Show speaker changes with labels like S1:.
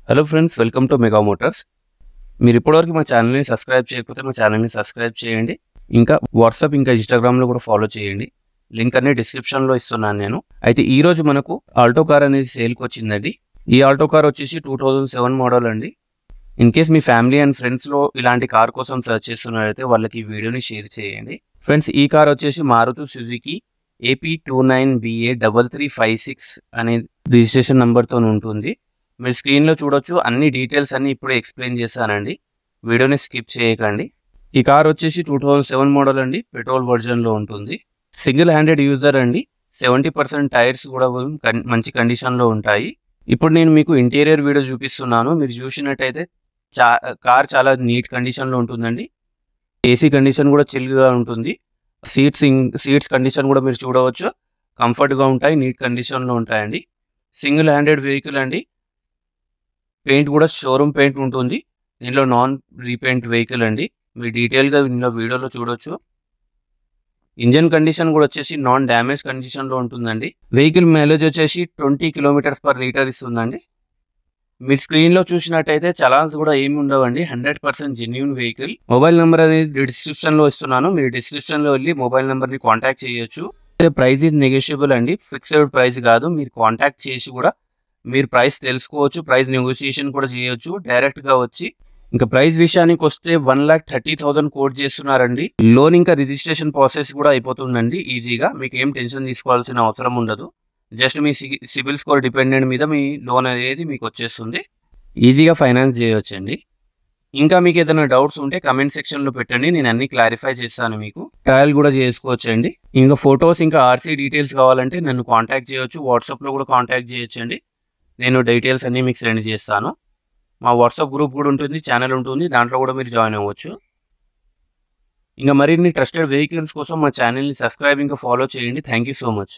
S1: Hello friends, welcome to mega Motors. మీరు ఇప్పటివరకు మా ఛానల్ని సబ్స్క్రైబ్ చేయకపోతే మా ఛానల్ని సబ్స్క్రైబ్ చేయండి. ఇంకా వాట్సాప్ ఇంకా ఇన్స్టాగ్రామ్లో కూడా ఫాలో చేయండి. లింక్ అనేది డిస్క్రిప్షన్లో ఇస్తున్నాను నేను. అయితే ఈరోజు మనకు ఆల్టో కార్ అనేది సేల్కి వచ్చిందండి. ఈ ఆల్టో కార్ వచ్చేసి 2007 మోడల్ అండి. In case me family and ఫ్రెండ్స్లో ఇలాంటి కార్ కోసం సర్చ్ చేస్తున్నారైతే వాళ్ళకి ఈ వీడియోని షేర్ చేయండి. ఫ్రెండ్స్, ఈ కార్ వచ్చేసి మారుతి సుజుకి AP29BA3356 అనే రిజిస్ట్రేషన్ నెంబర్తో ఉంటుంది. మీరు స్క్రీన్లో చూడొచ్చు. అన్ని డీటెయిల్స్ అన్ని ఇప్పుడే ఎక్స్ప్లెయిన్ చేశానండి. వీడియోని స్కిప్ చేయకండి. ఈ కార్ వచ్చేసి 2007 మోడల్ అండి. పెట్రోల్ వర్జన్లో ఉంటుంది. సింగిల్ హ్యాండెడ్ యూజర్ అండి. 70% టైర్స్ కూడా మంచి కండిషన్లో ఉంటాయి. ఇప్పుడు నేను మీకు ఇంటీరియర్ వీడియో చూపిస్తున్నాను. మీరు చూసినట్టయితే కార్ చాలా నీట్ కండిషన్లో ఉంటుందండి. ఏసీ కండిషన్ కూడా చిల్గా ఉంటుంది. సీట్స్ కండిషన్ కూడా మీరు చూడవచ్చు. కంఫర్ట్గా ఉంటాయి, నీట్ కండిషన్లో ఉంటాయండి. సింగిల్ హ్యాండెడ్ వెహికల్ అండి. పెయింట్ కూడా షోరూమ్ పెయింట్ ఉంటుంది. దీనిలో నాన్ రీపెయింట్ వెహికల్ అండి. మీరు డీటెయిల్గా ఇందులో వీడియోలో చూడొచ్చు. ఇంజన్ కండిషన్ కూడా వచ్చేసి నాన్ డ్యామేజ్ కండిషన్లో ఉంటుందండి. వెహికల్ మైలేజ్ వచ్చేసి 20 km/లీటర్ ఇస్తుందండి. మీరు స్క్రీన్లో చూసినట్టయితే చలాన్స్ కూడా ఏమి ఉండవండి. 100% జెన్యూన్ వెహికల్. మొబైల్ నెంబర్ అనేది డిస్క్రిప్షన్లో ఇస్తున్నాను. మీరు డిస్క్రిప్షన్లో వెళ్ళి మొబైల్ నెంబర్ని కాంటాక్ట్ చేయొచ్చు. ప్రైస్ ఇది నెగోషియబుల్ అండి. ఫిక్స్డ్ ప్రైస్ కాదు. మీరు కాంటాక్ట్ చేసి కూడా మీరు ప్రైస్ తెలుసుకోవచ్చు. ప్రైస్ నెగోషియేషన్ కూడా చేయొచ్చు డైరెక్ట్గా వచ్చి. ఇంకా ప్రైస్ విషయానికి వస్తే 1,30,000 కోట్ చేస్తున్నారండి. లోన్ ఇంకా రిజిస్ట్రేషన్ ప్రాసెస్ కూడా అయిపోతుందండి ఈజీగా. మీకు ఏం టెన్షన్ తీసుకోవాల్సిన అవసరం ఉండదు. జస్ట్ మీ సిబిల్ స్కోర్ డిపెండెంట్ మీద మీ లోన్ అనేది మీకు వచ్చేస్తుంది. ఈజీగా ఫైనాన్స్ చేయవచ్చండి. ఇంకా మీకు ఏదైనా డౌట్స్ ఉంటే కమెంట్ సెక్షన్లో పెట్టండి. నేను అన్ని క్లారిఫై చేస్తాను. మీకు ట్రయల్ కూడా చేసుకోవచ్చండి. ఇంకా ఫొటోస్ ఇంకా ఆర్సీ డీటెయిల్స్ కావాలంటే నన్ను కాంటాక్ట్ చేయొచ్చు. వాట్సాప్లో కూడా కాంటాక్ట్ చేయొచ్చండి. నేను డీటెయిల్స్ అన్నీ మీకు సెండ్ చేస్తాను. మా వాట్సాప్ గ్రూప్ కూడా ఉంటుంది, ఛానల్ ఉంటుంది. దాంట్లో కూడా మీరు జాయిన్ అవ్వచ్చు. ఇంకా మరిన్ని ట్రస్టెడ్ వెహికల్స్ కోసం మా ఛానల్ని సబ్స్క్రైబ్ ఇంకా ఫాలో చేయండి. Thank you so much.